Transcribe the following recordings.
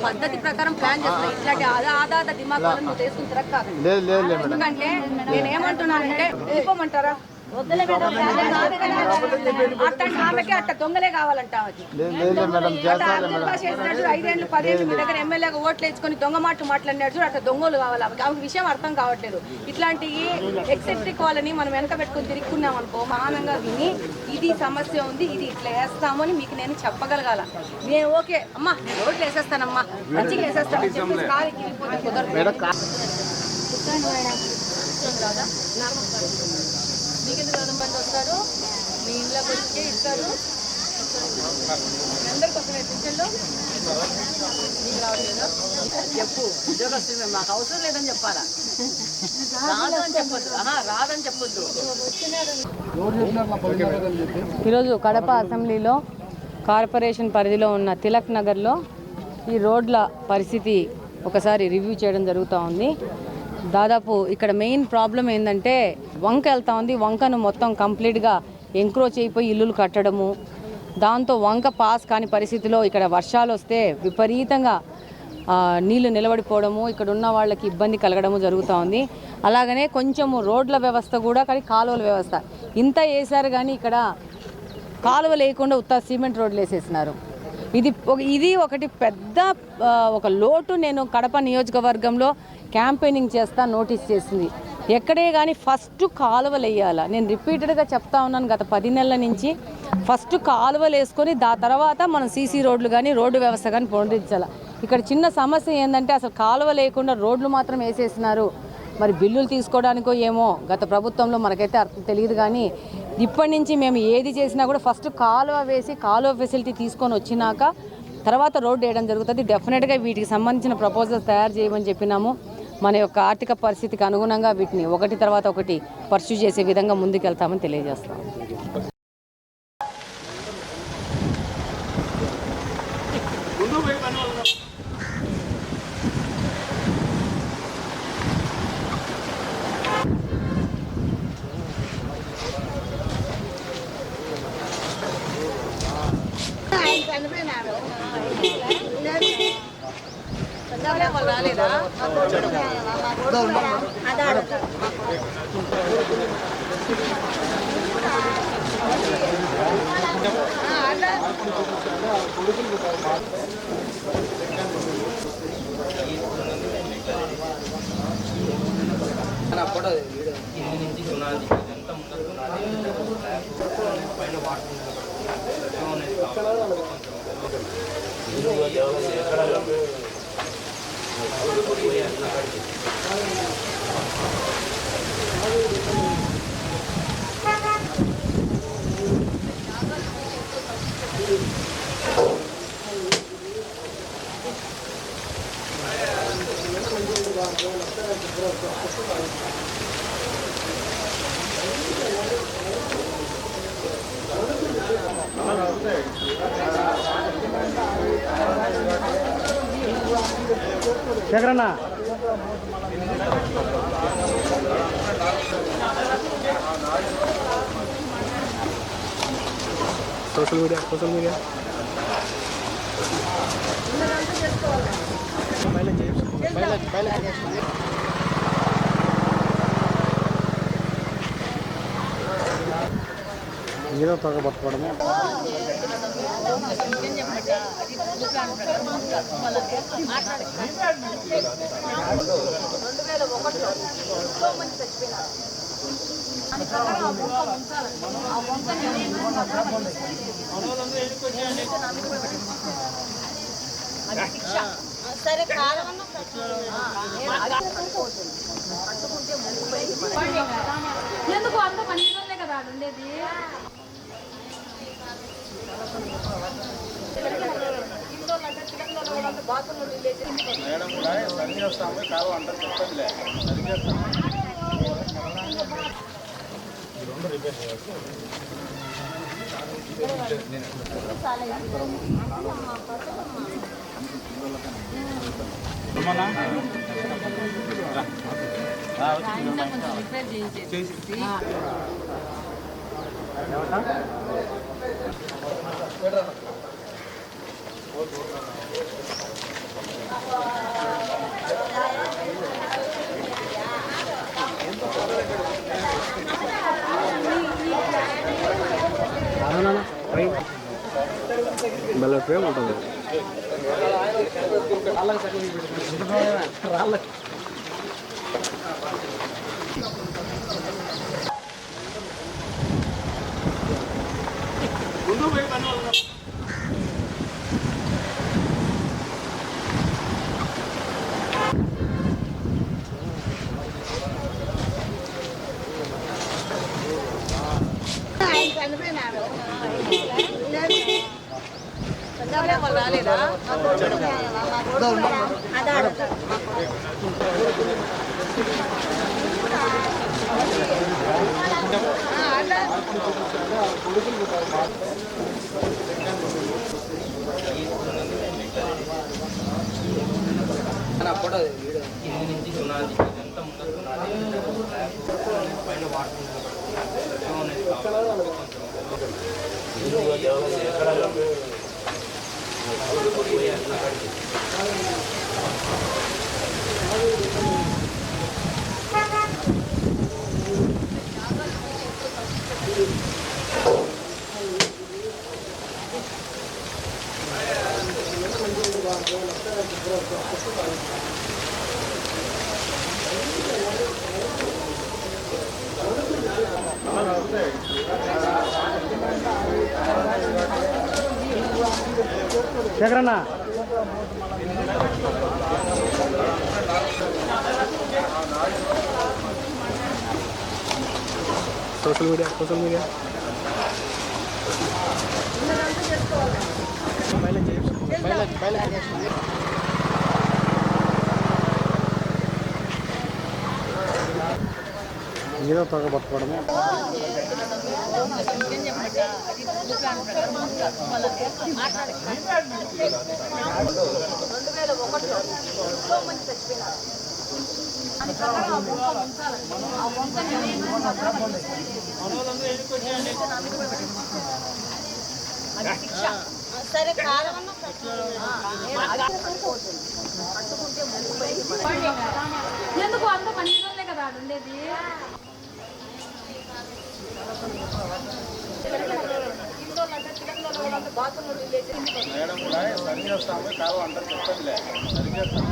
పద్ధతి ప్రకారం ప్లాన్ చేస్తాను. ఇట్లాంటి ఆధార దిమాగ్ తీసుకుని తిరగ. ఎందుకంటే నేనేమంటున్నానంటే వెళ్ళిపోమంటారా? ఆమెకి అట్ట దొంగలే కావాలంట. 5 ఏళ్ళు 10 ఏళ్ళు మీ దగ్గర ఎమ్మెల్యేగా ఓట్లు వేసుకొని దొంగ మాట్లాడినాడు చూడు, అట్ట దొంగలు కావాలి. ఆమెకి విషయం అర్థం కావట్లేదు. ఇట్లాంటి ఎక్సెప్టిక్ వాళ్ళని మనం వెనక పెట్టుకుని తిరుగుకున్నాం అనుకో, మహానంగా విని ఇది సమస్య ఉంది, ఇది ఇట్లా వేస్తాము అని మీకు నేను చెప్పగలగాల. నేను ఓకే అమ్మా నేను ఓట్లు వేసేస్తానమ్మా మంచిగా వేసేస్తాను చెప్పేసి కాలికి కుదరదు. మీకెందుకు మంది వస్తారు, మీ ఇంట్లోకి వచ్చి ఇస్తారు. అందరికి వస్తున్నాయి పింఛన్లు, మీకు రావట్లేదా? చెప్పు ఉద్యోగస్తులు మాకు అవసరం లేదని చెప్పాలా? రాదు అని చెప్పొద్దు, రాదని చెప్పొద్దు. ఈరోజు కడప అసెంబ్లీలో కార్పొరేషన్ పరిధిలో ఉన్న తిలక్ నగర్లో ఈ రోడ్ల పరిస్థితి ఒకసారి రివ్యూ చేయడం జరుగుతూ ఉంది. దాదాపు ఇక్కడ మెయిన్ ప్రాబ్లం ఏంటంటే వంక వెళ్తూ ఉంది. వంకను మొత్తం కంప్లీట్గా ఎంక్రోచ్ అయిపోయి ఇల్లులు కట్టడము, దాంతో వంక పాస్ కాని పరిస్థితిలో ఇక్కడ వర్షాలు వస్తే విపరీతంగా నీళ్లు నిలబడిపోవడము, ఇక్కడ ఉన్న వాళ్ళకి ఇబ్బంది కలగడము జరుగుతూ ఉంది. అలాగనే కొంచెము రోడ్ల వ్యవస్థ కూడా, కానీ కాలువల వ్యవస్థ ఇంత వేశారు కానీ ఇక్కడ కాలువ లేకుండా ఉత్త సిమెంట్ రోడ్లు వేసేసినారు. ఇది ఒకటి పెద్ద ఒక లోటు. నేను కడప నియోజకవర్గంలో క్యాంపెయినింగ్ చేస్తా నోటీస్ చేసింది. ఎక్కడే కానీ ఫస్ట్ కాలువలు వేయాలా. నేను రిపీటెడ్గా చెప్తా ఉన్నాను గత 10 నెలల నుంచి. ఫస్ట్ కాలువలు వేసుకొని తర్వాత మనం సీసీ రోడ్లు కానీ రోడ్డు వ్యవస్థ కానీ పునరుద్ధరించాలి. ఇక్కడ చిన్న సమస్య ఏంటంటే అసలు కాలువ లేకుండా రోడ్లు మాత్రం వేసేసినారు. మరి బిల్లులు తీసుకోవడానికో ఏమో గత ప్రభుత్వంలో మనకైతే అర్థం తెలియదు. కానీ ఇప్పటి నుంచి మేము ఏది చేసినా కూడా ఫస్ట్ కాలువ వేసి కాలువ ఫెసిలిటీ తీసుకొని వచ్చినాక తర్వాత రోడ్డు వేయడం జరుగుతుంది. డెఫినెట్గా వీటికి సంబంధించిన ప్రపోజల్స్ తయారు చేయమని చెప్పినాము. మన యొక్క ఆర్థిక పరిస్థితికి అనుగుణంగా వీటిని ఒకటి తర్వాత ఒకటి పర్స్యూ చేసే విధంగా ముందుకెళ్తామని తెలియజేస్తాం. రాలేదా? శేఖరన్నా సోషల్ మీడియా ఏదో పట్టుకోవడమే. సరే ఎందుకు అంత 12 రోజులే కదా ఉండేది. మేడం కూడా సరి చేస్తాము కావు అంటారు చెప్పదులే సరి చేస్తాము. బెల్లట్వే ఉంటుంది శేఖరన్న సోషల్ మీడియా ఏదో తగ్గ పట్టుకోవడము సరే ఎందుకు అంత పని కదా ఉండేది. మేడం కూడా సరి చేస్తాము కాలువ అంటారు చెప్పదులే సరి చేస్తాము.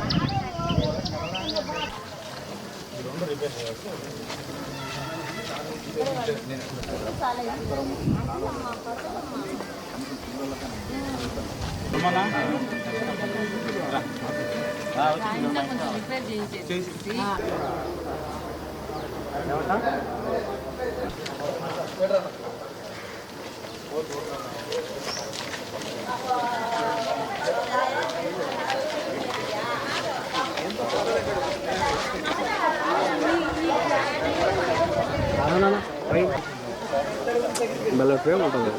బెల్లట్వే ఉంటుంది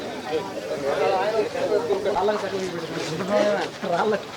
రాళ్ళకి